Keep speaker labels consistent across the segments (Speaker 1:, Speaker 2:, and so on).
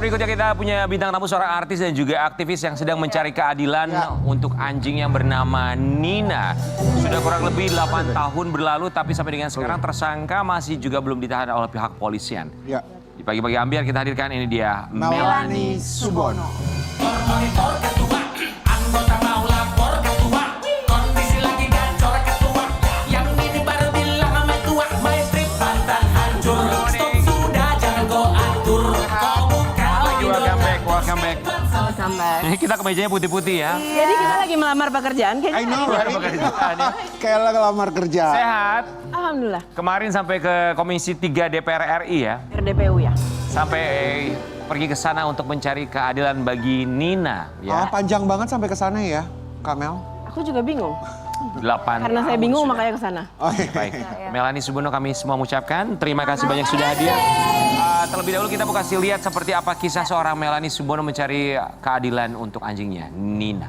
Speaker 1: berikutnya kita punya bintang tamu seorang artis dan juga aktivis yang sedang mencari keadilan untuk anjing yang bernama Nina. Sudah kurang lebih 8 tahun berlalu tapi sampai dengan sekarang tersangka masih juga belum ditahan oleh pihak kepolisian. Di pagi-pagi ambiar kita hadirkan ini dia
Speaker 2: Melanie Subono.
Speaker 1: Ini kita kemejanya putih-putih ya.
Speaker 3: Jadi kita lagi melamar pekerjaan kayaknya.
Speaker 2: I know, right? Kayak lagi lamar kerja.
Speaker 1: Sehat.
Speaker 3: Alhamdulillah.
Speaker 1: Kemarin sampai ke Komisi 3 DPR RI ya.
Speaker 3: RDPU ya.
Speaker 1: Sampai pergi ke sana untuk mencari keadilan bagi Nina ya.
Speaker 2: Panjang banget sampai ke sana ya, Kak Mel?
Speaker 3: Aku juga bingung.
Speaker 1: 8
Speaker 3: Karena saya bingung makanya ke sana.
Speaker 1: Baik, Melanie Subono kami semua mengucapkan terima kasih banyak sudah hadir. Terlebih dahulu kita kasih lihat seperti apa kisah seorang Melanie Subono mencari keadilan untuk anjingnya, Nina.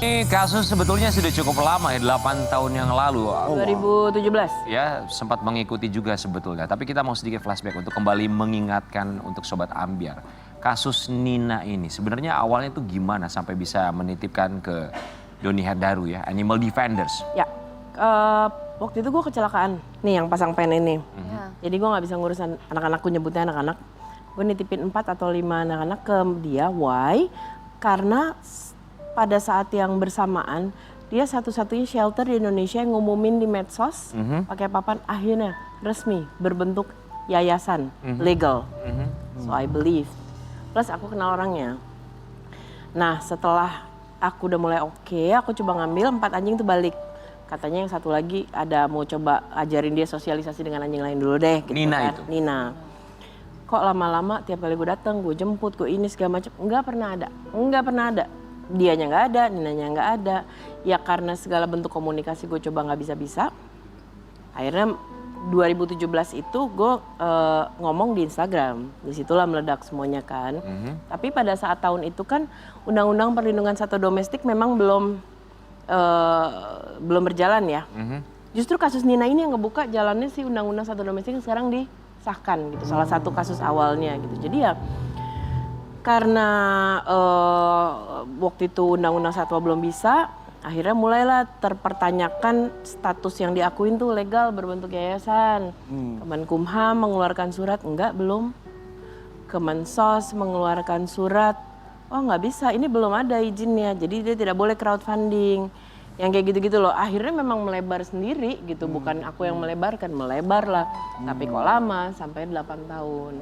Speaker 1: Ini kasus sebetulnya sudah cukup lama ya, 8 tahun yang lalu.
Speaker 3: 2017.
Speaker 1: Ya, sempat mengikuti juga sebetulnya. Tapi kita mau sedikit flashback untuk kembali mengingatkan untuk Sobat Ambiar. Kasus Nina ini sebenarnya awalnya itu gimana sampai bisa menitipkan ke Doni Herdaru ya, Animal Defenders.
Speaker 3: Ya, waktu itu gue kecelakaan. Nih yang pasang pen ini. Jadi gue gak bisa ngurusin anak-anakku, nyebutnya anak-anak. Gue nitipin 4 atau 5 anak-anak ke dia. Why? Karena pada saat yang bersamaan, dia satu-satunya shelter di Indonesia yang ngumumin di medsos, pakai papan akhirnya resmi, berbentuk yayasan, legal. So I believe. Plus aku kenal orangnya. Nah setelah aku udah mulai oke, aku coba ngambil 4 anjing tuh balik. Katanya yang satu lagi ada mau coba ajarin dia sosialisasi dengan anjing lain dulu deh. Gitu
Speaker 1: Nina
Speaker 3: kan.
Speaker 1: itu?
Speaker 3: Nina. Kok lama-lama tiap kali gue datang, gue jemput, gue ini segala macam. Enggak pernah ada. Dianya nggak ada, Ninanya nggak ada. Ya karena segala bentuk komunikasi gue coba nggak bisa-bisa. Akhirnya 2017 itu gue ngomong di Instagram. Disitulah meledak semuanya kan. Tapi pada saat tahun itu kan Undang-Undang Perlindungan Satwa Domestik memang belum berjalan ya. Justru kasus Nina ini yang ngebuka jalannya si Undang-Undang Satwa Domestik yang sekarang disahkan gitu. Salah satu kasus awalnya gitu. Jadi ya karena waktu itu Undang-Undang Satwa belum bisa, akhirnya mulailah terpertanyakan status yang diakuin tuh legal berbentuk yayasan. Kemenkumham mengeluarkan surat, enggak belum. Kemensos mengeluarkan surat, oh nggak bisa, ini belum ada izinnya, jadi dia tidak boleh crowdfunding. Yang kayak gitu-gitu loh, akhirnya memang melebar sendiri gitu, bukan aku yang melebarkan, melebar lah. Tapi kok lama, sampai 8 tahun.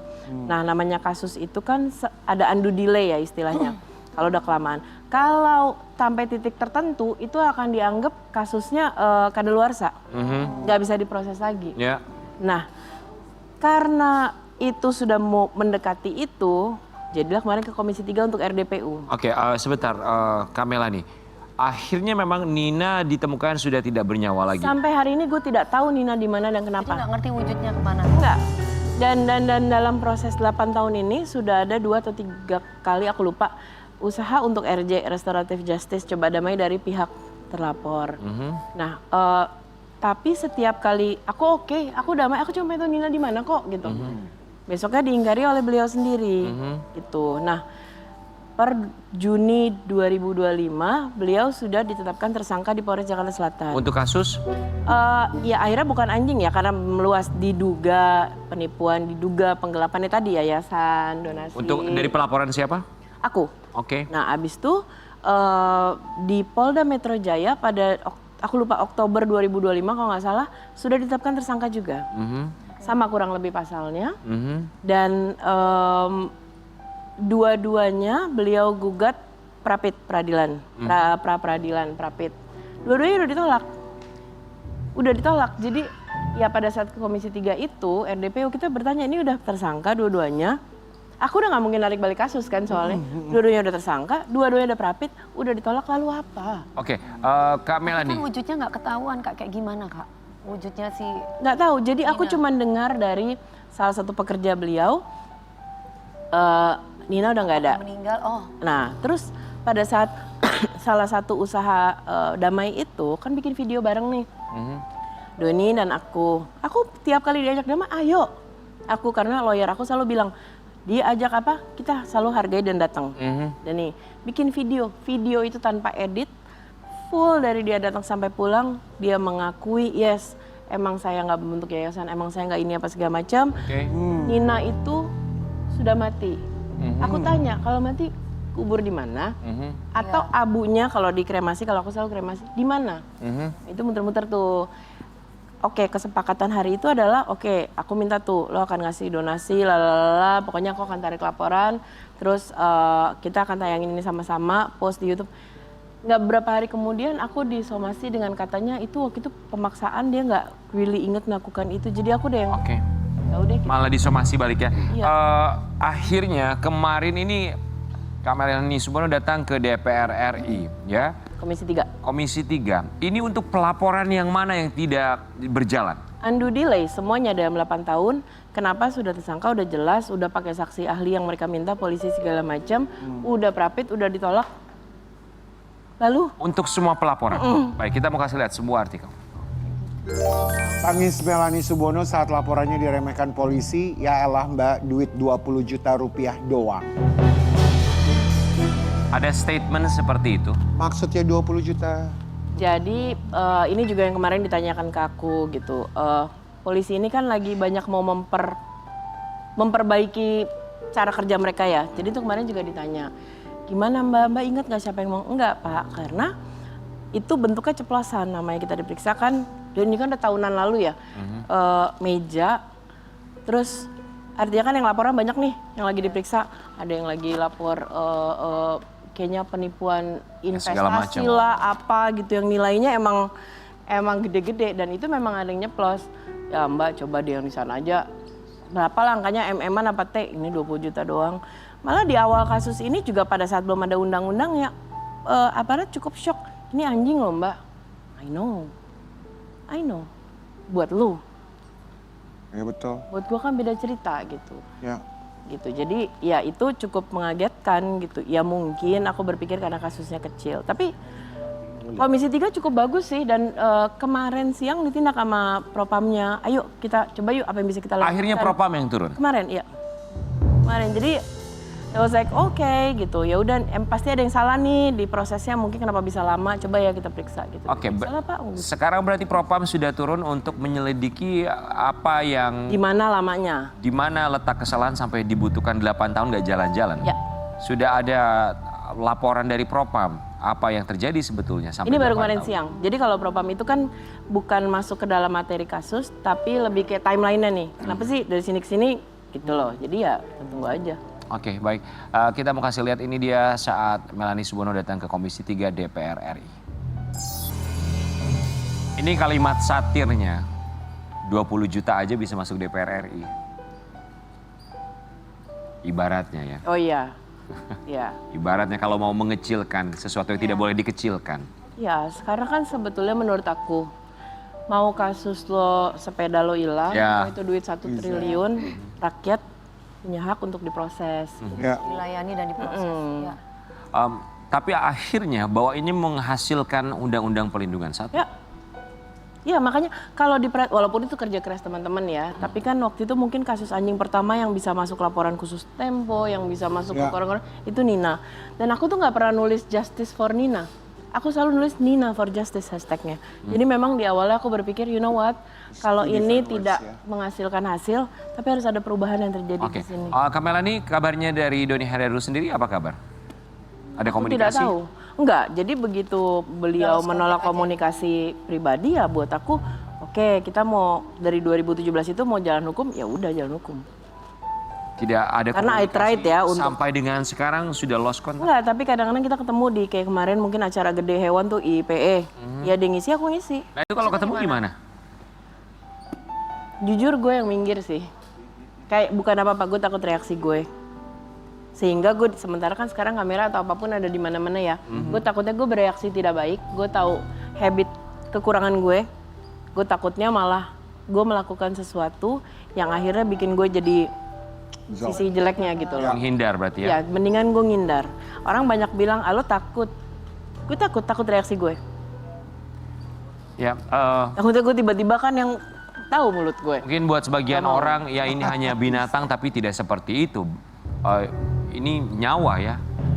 Speaker 3: Nah namanya kasus itu kan ada undue delay ya istilahnya, kalau udah kelamaan. Kalau sampai titik tertentu, itu akan dianggap kasusnya kadaluarsa, nggak bisa diproses lagi. Nah karena itu sudah mau mendekati itu, jadilah kemarin ke Komisi 3 untuk RDPU.
Speaker 1: Oke, sebentar, Kak Melanie. Akhirnya memang Nina ditemukan sudah tidak bernyawa lagi.
Speaker 3: Sampai hari ini gue tidak tahu Nina di mana dan kenapa.
Speaker 4: Jadi nggak ngerti wujudnya kemana?
Speaker 3: Enggak. Dan dalam proses 8 tahun ini sudah ada 2 atau 3 kali aku lupa usaha untuk RJ Restoratif Justice coba damai dari pihak terlapor. Nah, tapi setiap kali aku aku damai, aku cuma tahu Nina di mana kok gitu. Besoknya diingkari oleh beliau sendiri gitu. Nah, per Juni 2025 beliau sudah ditetapkan tersangka di Polres Jakarta Selatan.
Speaker 1: Untuk kasus?
Speaker 3: Ya akhirnya bukan anjing ya, karena meluas, diduga penipuan, diduga penggelapannya tadi yayasan, donasi.
Speaker 1: Untuk dari pelaporan siapa?
Speaker 3: Aku.
Speaker 1: Oke.
Speaker 3: Nah abis itu di Polda Metro Jaya pada aku lupa Oktober 2025 kalau nggak salah sudah ditetapkan tersangka juga. Sama kurang lebih pasalnya. Dan dua-duanya beliau gugat pra-pit peradilan, pra-peradilan, pra-pit. Dua-duanya udah ditolak. Jadi ya pada saat ke Komisi 3 itu RDPU kita bertanya ini udah tersangka dua-duanya. Aku udah nggak mungkin narik balik kasus kan soalnya. Dua-duanya udah tersangka, dua-duanya udah pra-pit, udah ditolak lalu apa?
Speaker 1: Oke, Kak Melanie.
Speaker 4: Kan wujudnya nggak ketahuan Kak, kayak gimana Kak? Wujudnya sih.
Speaker 3: Nggak tahu, jadi aku cuma dengar dari salah satu pekerja beliau, Nina udah nggak ada.
Speaker 4: Meninggal,
Speaker 3: Nah, terus pada saat salah satu usaha damai itu kan bikin video bareng nih. Doni dan aku tiap kali diajak damai, ayo. Aku karena lawyer aku selalu bilang, Dia ajak apa? Kita selalu hargai dan datang. Dan nih, bikin video. Video itu tanpa edit, full dari dia datang sampai pulang, dia mengakui, yes, emang saya nggak membentuk yayasan, emang saya nggak ini apa segala macam. Nina itu sudah mati. Aku tanya, kalau mati kubur di mana? Atau abunya kalau dikremasi, kalau aku selalu kremasi, di mana? Itu muter-muter tuh. Oke, kesepakatan hari itu adalah, oke, aku minta tuh, lo akan ngasih donasi, lalala, pokoknya aku akan tarik laporan, terus kita akan tayangin ini sama-sama, post di YouTube. Nggak berapa hari kemudian aku disomasi dengan katanya itu waktu itu pemaksaan, dia nggak really inget melakukan itu, jadi aku deh yang, ya udah gitu.
Speaker 1: Malah disomasi balik ya.
Speaker 3: Iya.
Speaker 1: Akhirnya kemarin ini Kak Melani Subono datang ke DPR RI, ya.
Speaker 3: Komisi 3.
Speaker 1: Komisi 3. Ini untuk pelaporan yang mana yang tidak berjalan?
Speaker 3: Undo delay semuanya dalam 8 tahun. Kenapa sudah tersangka, udah jelas, udah pakai saksi ahli yang mereka minta, polisi segala macam, udah prapit, udah ditolak. Lalu
Speaker 1: Untuk semua pelaporan. Baik, kita mau kasih lihat semua artikel.
Speaker 2: Tangis Melani Subono saat laporannya diremehkan polisi, ya elah mbak, duit 20 juta rupiah doang.
Speaker 1: Ada statement seperti itu.
Speaker 2: Maksudnya 20 juta?
Speaker 3: jadi ini juga yang kemarin ditanyakan ke aku gitu. Polisi ini kan lagi banyak mau memperbaiki cara kerja mereka ya. Jadi itu kemarin juga ditanya, gimana mbak ingat nggak siapa yang mau? Enggak pak, karena itu bentuknya ceplosan, namanya kita diperiksa kan. Dan ini kan udah tahunan lalu ya, meja, terus artinya kan yang laporan banyak nih, yang lagi diperiksa. Ada yang lagi lapor kayaknya penipuan
Speaker 1: segala
Speaker 3: investasi
Speaker 1: macam.
Speaker 3: lah, apa gitu yang nilainya emang gede-gede dan itu memang ada yang nyeplos. Ya mbak coba deh yang di sana aja, berapa langkahnya MM-an apa T, ini 20 juta doang. Malah di awal kasus ini juga pada saat belum ada undang-undang ya, aparat cukup shock. Ini anjing loh mbak. I know. Buat lu.
Speaker 2: Ya betul.
Speaker 3: Buat gua kan beda cerita gitu.
Speaker 2: Ya.
Speaker 3: Gitu. Jadi ya itu cukup mengagetkan gitu. Ya mungkin aku berpikir karena kasusnya kecil. Tapi Komisi 3 cukup bagus sih dan kemarin siang ditindak sama propamnya. Ayo kita coba yuk apa yang bisa kita lakukan.
Speaker 1: Akhirnya propam yang turun.
Speaker 3: Kemarin, iya. Kemarin, jadi I was like okay gitu. Ya udah, pasti ada yang salah nih di prosesnya. Mungkin kenapa bisa lama? Coba ya kita periksa gitu.
Speaker 1: Oke,
Speaker 3: salah pak.
Speaker 1: sekarang berarti propam sudah turun untuk menyelidiki apa yang,
Speaker 3: Di mana lamanya?
Speaker 1: di mana letak kesalahan sampai dibutuhkan 8 tahun nggak jalan-jalan.
Speaker 3: Ya.
Speaker 1: Sudah ada laporan dari propam apa yang terjadi sebetulnya sampai
Speaker 3: Ini baru
Speaker 1: 8
Speaker 3: kemarin
Speaker 1: tahun.
Speaker 3: siang. Jadi kalau propam itu kan bukan masuk ke dalam materi kasus, tapi lebih kayak timeline-nya nih. Kenapa sih dari sini ke sini gitu loh. Jadi ya tunggu aja.
Speaker 1: Oke, baik. Kita mau kasih lihat ini dia saat Melani Subono datang ke Komisi 3 DPR RI. Ini kalimat satirnya, 20 juta aja bisa masuk DPR RI. Ibaratnya ya.
Speaker 3: Oh iya. Ya.
Speaker 1: Ibaratnya kalau mau mengecilkan sesuatu yang tidak boleh dikecilkan.
Speaker 3: Ya, sekarang kan sebetulnya menurut aku mau kasus lo sepeda lo hilang,
Speaker 1: Ya.
Speaker 3: mau itu duit 1 triliun, rakyat punya hak untuk diproses.
Speaker 2: Ya.
Speaker 4: Dilayani dan diproses. Ya.
Speaker 1: Tapi akhirnya bahwa ini menghasilkan undang-undang pelindungan satwa.
Speaker 3: Ya. Ya makanya kalau walaupun itu kerja keras teman-teman ya, tapi kan waktu itu mungkin kasus anjing pertama yang bisa masuk laporan khusus Tempo, yang bisa masuk
Speaker 2: Ya.
Speaker 3: ke orang-orang itu Nina. Dan aku tuh nggak pernah nulis justice for Nina. Aku selalu nulis Nina for justice hashtagnya. Jadi memang di awalnya aku berpikir, you know what, kalau ini tidak menghasilkan hasil, tapi harus ada perubahan yang terjadi
Speaker 1: Oke,
Speaker 3: di sini.
Speaker 1: Kak Melani, kabarnya dari Doni Herrera sendiri apa kabar? Ada
Speaker 3: Aku
Speaker 1: komunikasi?
Speaker 3: tidak tahu. Enggak, jadi begitu beliau menolak komunikasi pribadi ya buat aku, oke, kita mau dari 2017 itu mau jalan hukum, ya udah jalan hukum.
Speaker 1: Tidak ada
Speaker 3: Karena I
Speaker 1: komunikasi
Speaker 3: tried ya untuk-
Speaker 1: sampai dengan sekarang sudah lost contact?
Speaker 3: Enggak, tapi kadang-kadang kita ketemu di kayak kemarin mungkin acara gede hewan tuh IPE. Ya dia ngisi, aku ngisi.
Speaker 1: Nah itu kalau ketemu gimana?
Speaker 3: Jujur gue yang minggir sih. Kayak bukan apa-apa, gue takut reaksi gue. Sehingga gue sementara kan sekarang kamera atau apapun ada di mana-mana ya. Gue takutnya gue bereaksi tidak baik. Gue tahu habit kekurangan gue. Gue takutnya malah gue melakukan sesuatu yang akhirnya bikin gue jadi sisi jeleknya gitu loh.
Speaker 1: Menghindar berarti
Speaker 3: Ya,
Speaker 1: ya?
Speaker 3: mendingan gue ngindar. Orang banyak bilang, lo takut. Gue takut reaksi gue.
Speaker 1: Ya,
Speaker 3: Takutnya gue tiba-tiba kan yang tahu mulut gue.
Speaker 1: mungkin buat sebagian orang ya ini hanya binatang tapi tidak seperti itu. ini nyawa ya,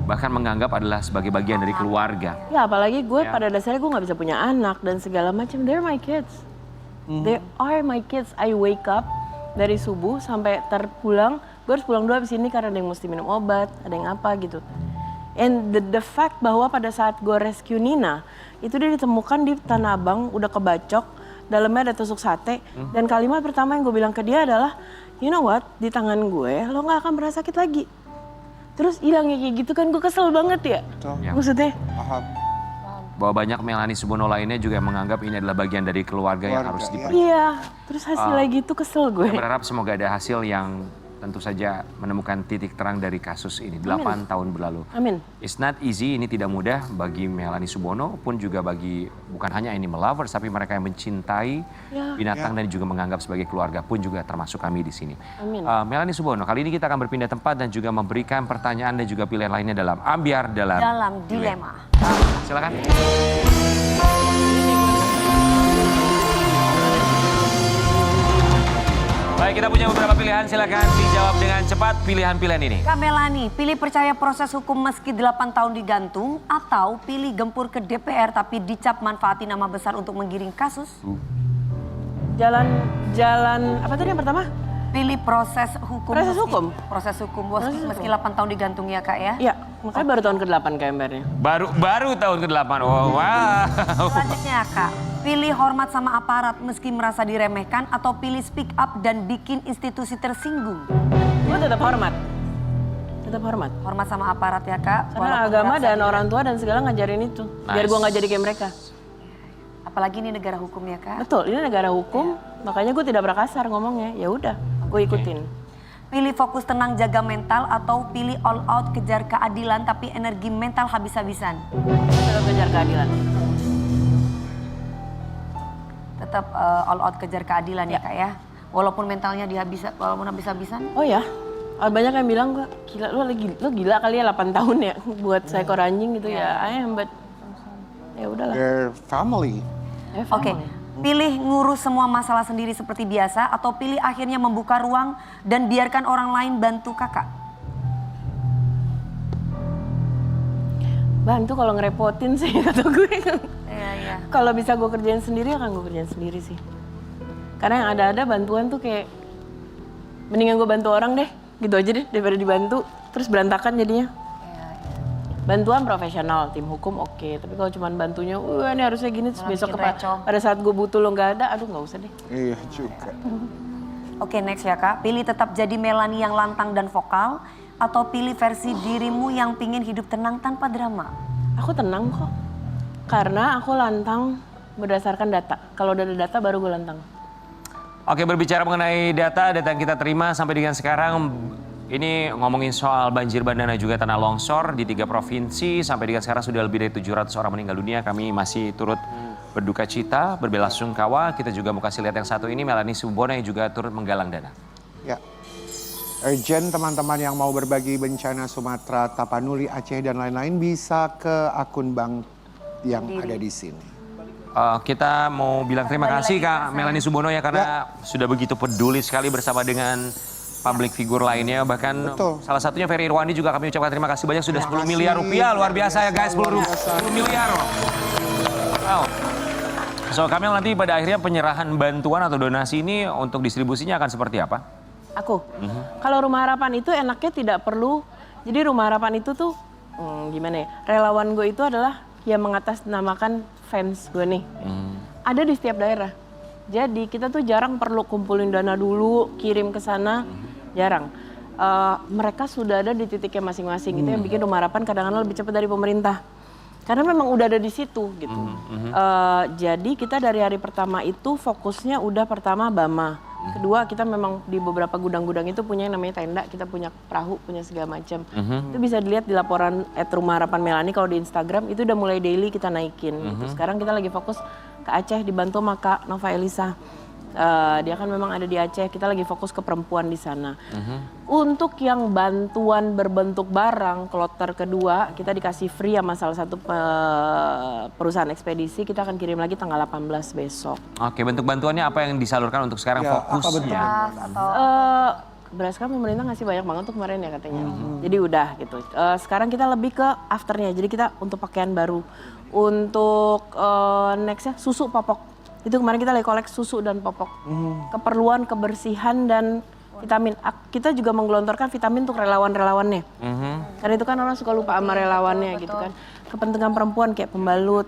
Speaker 1: bahkan menganggap adalah sebagai bagian dari keluarga.
Speaker 3: Ya apalagi gue
Speaker 1: Ya.
Speaker 3: pada dasarnya gue nggak bisa punya anak dan segala macam. They're my kids. They are my kids. I wake up dari subuh sampai terpulang. Gue harus pulang dulu abis ini karena ada yang mesti minum obat, ada yang apa gitu. And the fact bahwa pada saat gue rescue Nina, itu dia ditemukan di Tanah Abang, udah kebacok, dalamnya ada tusuk sate. Dan kalimat pertama yang gue bilang ke dia adalah, you know what, di tangan gue lo gak akan pernah sakit lagi. Terus hilangnya kayak gitu kan, gue kesel banget ya.
Speaker 2: Betul.
Speaker 1: Ya.
Speaker 3: Maksudnya,
Speaker 2: Paham.
Speaker 1: Bahwa banyak Melanie Subono lainnya juga menganggap ini adalah bagian dari keluarga yang harus
Speaker 2: Keluarga,
Speaker 1: dipercaya.
Speaker 3: iya. Terus hasilnya gitu kesel gue.
Speaker 1: Kita berharap semoga ada hasil yang tentu saja menemukan titik terang dari kasus ini 8 tahun berlalu.
Speaker 3: Amin.
Speaker 1: It's not easy, ini tidak mudah bagi Melanie Subono pun juga bagi bukan hanya animal lovers tapi mereka yang mencintai binatang dan juga menganggap sebagai keluarga pun juga termasuk kami di sini.
Speaker 3: Amin.
Speaker 1: Melanie Subono, kali ini kita akan berpindah tempat dan juga memberikan pertanyaan dan juga pilihan lainnya dalam Ambiar
Speaker 4: Dalam dilema.
Speaker 1: Silakan. Baik, kita punya beberapa pilihan, silakan dijawab dengan cepat pilihan-pilihan ini.
Speaker 4: Kak Melani, pilih percaya proses hukum meski 8 tahun digantung atau pilih gempur ke DPR tapi dicap manfaatin nama besar untuk menggiring kasus?
Speaker 3: Jalan apa tadi yang pertama?
Speaker 4: Pilih proses hukum.
Speaker 3: Proses hukum?
Speaker 4: Proses hukum meski 8 tahun digantung ya Kak ya?
Speaker 3: Iya, makanya baru tahun ke-8 KMR-nya.
Speaker 1: Baru tahun ke-8. Oh, wow.
Speaker 4: Selanjutnya Kak, pilih hormat sama aparat meski merasa diremehkan atau pilih speak up dan bikin institusi tersinggung?
Speaker 3: Gue tetap hormat. Tetap hormat.
Speaker 4: Hormat sama aparat ya Kak.
Speaker 3: Karena
Speaker 4: walaupun
Speaker 3: agama
Speaker 4: merasa
Speaker 3: dan orang tua dan segala ngajarin itu. Biar
Speaker 1: Nice.
Speaker 3: gue nggak jadi kayak mereka.
Speaker 4: Apalagi ini negara hukum ya Kak.
Speaker 3: Betul, ini negara hukum. Makanya gue tidak berakasar ngomongnya. Ya udah, gue ikutin.
Speaker 4: Pilih fokus tenang jaga mental atau pilih all out kejar keadilan tapi energi mental habis-habisan?
Speaker 3: Tetap kejar keadilan.
Speaker 4: Tetap all out kejar keadilan ya Kak ya. Walaupun mentalnya walaupun habis-habisan.
Speaker 3: Oh ya, banyak yang bilang gue, gila lu gila kali ya 8 tahun ya buat seekor anjing gitu ya. I am, but ya udahlah.
Speaker 2: Their family.
Speaker 4: Oke, pilih ngurus semua masalah sendiri seperti biasa atau pilih akhirnya membuka ruang dan biarkan orang lain bantu kakak?
Speaker 3: Bantu kalau ngerepotin sih kata gue.
Speaker 4: Iya.
Speaker 3: Kalau bisa gue kerjain sendiri akan gue kerjain sendiri sih. Karena yang ada-ada bantuan tuh kayak mendingan gue bantu orang deh, gitu aja deh daripada dibantu terus berantakan jadinya. Bantuan profesional, tim hukum oke. Tapi kalau cuma bantunya, ini harusnya gini, terus besok pada saat gue butuh lo nggak ada, aduh nggak usah deh.
Speaker 2: Iya juga.
Speaker 4: Oke, next ya Kak. Pilih tetap jadi Melanie yang lantang dan vokal atau pilih versi dirimu yang pingin hidup tenang tanpa drama?
Speaker 3: Aku tenang kok. Karena aku lantang berdasarkan data. Kalau udah ada data baru gue lantang.
Speaker 1: Oke, berbicara mengenai data yang kita terima sampai dengan sekarang, ini ngomongin soal banjir bandang dan juga tanah longsor di 3 provinsi. Sampai dengan sekarang sudah lebih dari 700 orang meninggal dunia. Kami masih turut berduka cita, berbelasungkawa. Kita juga mau kasih lihat yang satu ini, Melanie Subono yang juga turut menggalang dana.
Speaker 2: Ya. Urgent teman-teman yang mau berbagi bencana Sumatera, Tapanuli, Aceh dan lain-lain bisa ke akun bank yang ada di sini.
Speaker 1: Kita mau bilang terima kasih Kak Melanie Subono ya karena sudah begitu peduli sekali bersama dengan public figure lainnya. Bahkan
Speaker 2: Betul.
Speaker 1: salah satunya Ferry Irwandi juga kami ucapkan terima kasih banyak. Sudah 10 miliar rupiah, luar biasa ya guys, 10 miliar. Wow. So Kamel, nanti pada akhirnya penyerahan bantuan atau donasi ini untuk distribusinya akan seperti apa?
Speaker 3: Aku, kalau Rumah Harapan itu enaknya tidak perlu, jadi Rumah Harapan itu tuh gimana ya, relawan gue itu adalah yang mengatasnamakan fans gue nih. Ada di setiap daerah. Jadi kita tuh jarang perlu kumpulin dana dulu, kirim ke sana, jarang. Mereka sudah ada di titiknya masing-masing. Itu yang bikin Rumah Harapan kadang-kadang lebih cepat dari pemerintah. Karena memang udah ada di situ gitu. Jadi kita dari hari pertama itu fokusnya udah pertama Bama. Kedua kita memang di beberapa gudang-gudang itu punya yang namanya tenda, kita punya perahu, punya segala macam. Itu bisa dilihat di laporan @Rumah Harapan Melanie kalau di Instagram itu udah mulai daily kita naikin. Gitu. Sekarang kita lagi fokus ke Aceh dibantu sama Kak Nova Elisa. Dia kan memang ada di Aceh, kita lagi fokus ke perempuan di sana. Untuk yang bantuan berbentuk barang, kloter kedua, kita dikasih free sama salah satu perusahaan ekspedisi, kita akan kirim lagi tanggal 18 besok.
Speaker 1: Oke, bentuk bantuannya apa yang disalurkan untuk sekarang
Speaker 2: Ya, apa
Speaker 1: fokusnya?
Speaker 2: bentuknya?
Speaker 4: Atau
Speaker 3: beras kan pemerintah ngasih banyak banget tuh kemarin ya katanya. Jadi udah gitu. Sekarang kita lebih ke afternya. Jadi kita untuk pakaian baru. Untuk nextnya susu popok. Itu kemarin kita lagi kolek susu dan popok. Keperluan kebersihan dan vitamin. Kita juga menggelontorkan vitamin untuk relawan-relawannya. Karena itu kan orang suka lupa sama relawannya gitu kan. Kepentingan perempuan kayak pembalut,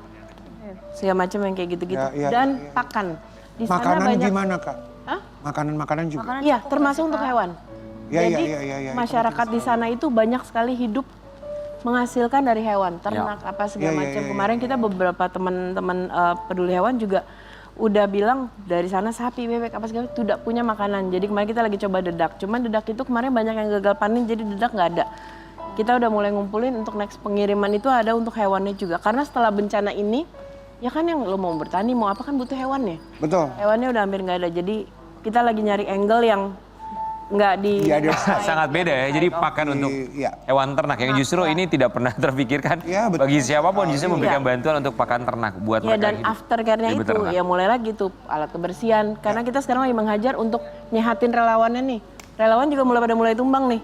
Speaker 3: segala macam yang kayak gitu-gitu. Dan pakan. Di sana
Speaker 2: Makanan
Speaker 3: banyak.
Speaker 2: gimana Kak?
Speaker 3: Hah?
Speaker 2: Makanan juga?
Speaker 3: Iya, termasuk untuk hewan.
Speaker 2: Iya,
Speaker 3: Jadi
Speaker 2: iya.
Speaker 3: masyarakat di sana itu banyak sekali hidup menghasilkan dari hewan, ternak apa segala macam. Kemarin kita beberapa teman-teman peduli hewan juga udah bilang dari sana sapi, bebek apa segala tidak punya makanan. Jadi kemarin kita lagi coba dedak. Cuman dedak itu kemarin banyak yang gagal panen jadi dedak nggak ada. Kita udah mulai ngumpulin untuk next pengiriman itu ada untuk hewannya juga. Karena setelah bencana ini ya kan yang lo mau bertani mau apa kan butuh hewannya.
Speaker 2: Betul.
Speaker 3: Hewannya udah hampir nggak ada. Jadi kita lagi nyari angle yang nggak di
Speaker 2: Iya,
Speaker 1: Sangat beda ya. Jadi pakan untuk hewan ternak yang justru ini tidak pernah terpikirkan
Speaker 2: Iya, betul.
Speaker 1: bagi siapapun justru memberikan bantuan untuk pakan ternak buat
Speaker 3: ya,
Speaker 1: mereka
Speaker 3: dan
Speaker 1: hidup.
Speaker 3: aftercare-nya
Speaker 1: Jadi
Speaker 3: itu
Speaker 1: beternak.
Speaker 3: ya mulai lagi tuh alat kebersihan. Karena kita sekarang lagi menghajar untuk nyehatin relawannya nih. Relawan juga mulai tumbang nih.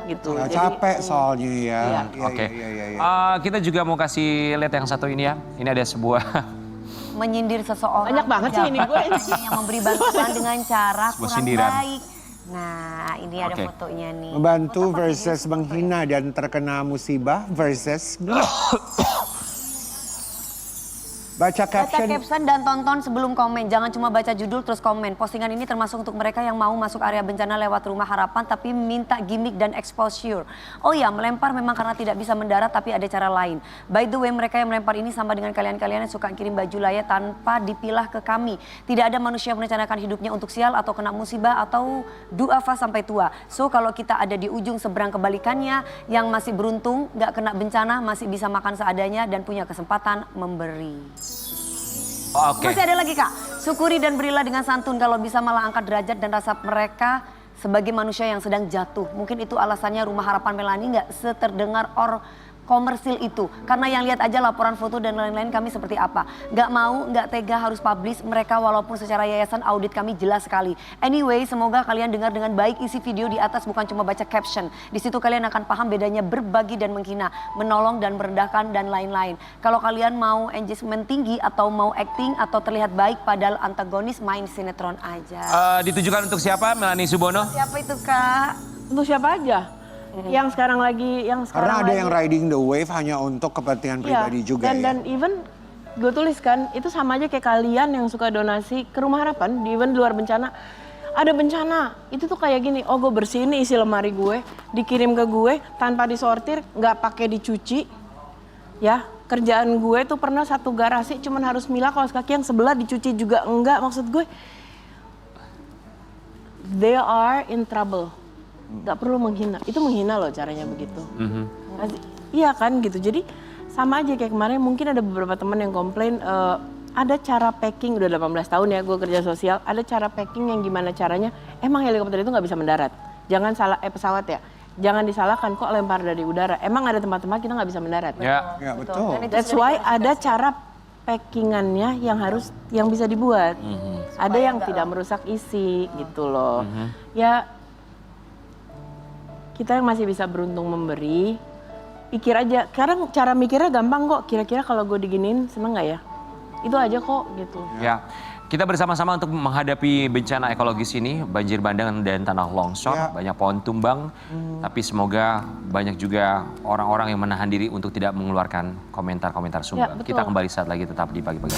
Speaker 3: Gitu.
Speaker 2: Nah,
Speaker 3: Jadi,
Speaker 2: capek soalnya ya.
Speaker 3: Iya.
Speaker 1: Oke.
Speaker 2: Iya.
Speaker 1: Kita juga mau kasih lihat yang satu ini ya. Ini ada sebuah
Speaker 4: Menyindir seseorang.
Speaker 3: Banyak banget sih ini gue.
Speaker 4: Yang memberi bantuan dengan cara
Speaker 1: Sebuah
Speaker 4: kurang
Speaker 1: sindiran.
Speaker 4: baik. Nah, ini ada
Speaker 1: Oke.
Speaker 4: fotonya nih.
Speaker 2: Membantu versus menghina dan terkena musibah versus baca
Speaker 4: Baca
Speaker 2: caption.
Speaker 4: caption dan tonton sebelum komen. Jangan cuma baca judul terus komen. Postingan ini termasuk untuk mereka yang mau masuk area bencana lewat Rumah Harapan tapi minta gimmick dan exposure. Oh ya, melempar memang karena tidak bisa mendarat tapi ada cara lain. By the way, mereka yang melempar ini sama dengan kalian-kalian yang suka kirim baju layak tanpa dipilah ke kami. Tidak ada manusia yang merencanakan hidupnya untuk sial atau kena musibah atau duafa sampai tua. So kalau kita ada di ujung seberang kebalikannya, yang masih beruntung, gak kena bencana, masih bisa makan seadanya dan punya kesempatan memberi.
Speaker 1: Oke.
Speaker 4: Masih ada lagi Kak, syukuri dan berilah dengan santun kalau bisa malah angkat derajat dan rasa mereka sebagai manusia yang sedang jatuh. Mungkin itu alasannya Rumah Harapan Melani nggak seterdengar komersil itu. Karena yang lihat aja laporan foto dan lain-lain kami seperti apa. Nggak mau, nggak tega harus publish mereka walaupun secara yayasan audit kami jelas sekali. Anyway, semoga kalian dengar dengan baik isi video di atas bukan cuma baca caption. Di situ kalian akan paham bedanya berbagi dan menghina, menolong dan merendahkan dan lain-lain. Kalau kalian mau engagement tinggi atau mau acting atau terlihat baik padahal antagonis main sinetron aja.
Speaker 1: Ditujukan untuk siapa, Melani Subono?
Speaker 4: Siapa itu Kak?
Speaker 3: Untuk siapa aja? Yang sekarang lagi,
Speaker 2: Karena ada yang riding the wave hanya untuk kepentingan pribadi juga ya.
Speaker 3: Dan even gue tuliskan itu sama aja kayak kalian yang suka donasi ke Rumah Harapan, even di luar bencana. Ada bencana, itu tuh kayak gini, oh gue bersihin nih isi lemari gue, dikirim ke gue tanpa disortir, nggak pakai dicuci. Ya, kerjaan gue tuh pernah satu garasi cuman harus milah kaos kaki yang sebelah dicuci juga enggak. Maksud gue, they are in trouble. Gak perlu menghina, itu menghina loh caranya begitu. Iya kan gitu, jadi sama aja kayak kemarin mungkin ada beberapa teman yang komplain ada cara packing, udah 18 tahun ya gue kerja sosial, ada cara packing yang gimana caranya, emang helikopter itu gak bisa mendarat. Jangan salah, pesawat ya, jangan disalahkan kok lempar dari udara, emang ada tempat-tempat kita gak bisa mendarat.
Speaker 1: Ya.
Speaker 2: Ya betul.
Speaker 3: That's why ada cara packingannya yang bisa dibuat. Ada yang tidak merusak isi gitu loh. Ya kita yang masih bisa beruntung memberi, pikir aja. Sekarang cara mikirnya gampang kok. Kira-kira kalau gue diginiin seneng gak ya? Itu aja kok gitu.
Speaker 1: Ya, kita bersama-sama untuk menghadapi bencana ekologis ini, banjir bandang dan tanah longsor, banyak pohon tumbang, tapi semoga banyak juga orang-orang yang menahan diri untuk tidak mengeluarkan komentar-komentar sumbang.
Speaker 3: betul.
Speaker 1: Kita kembali saat lagi tetap di Pagi Pagi.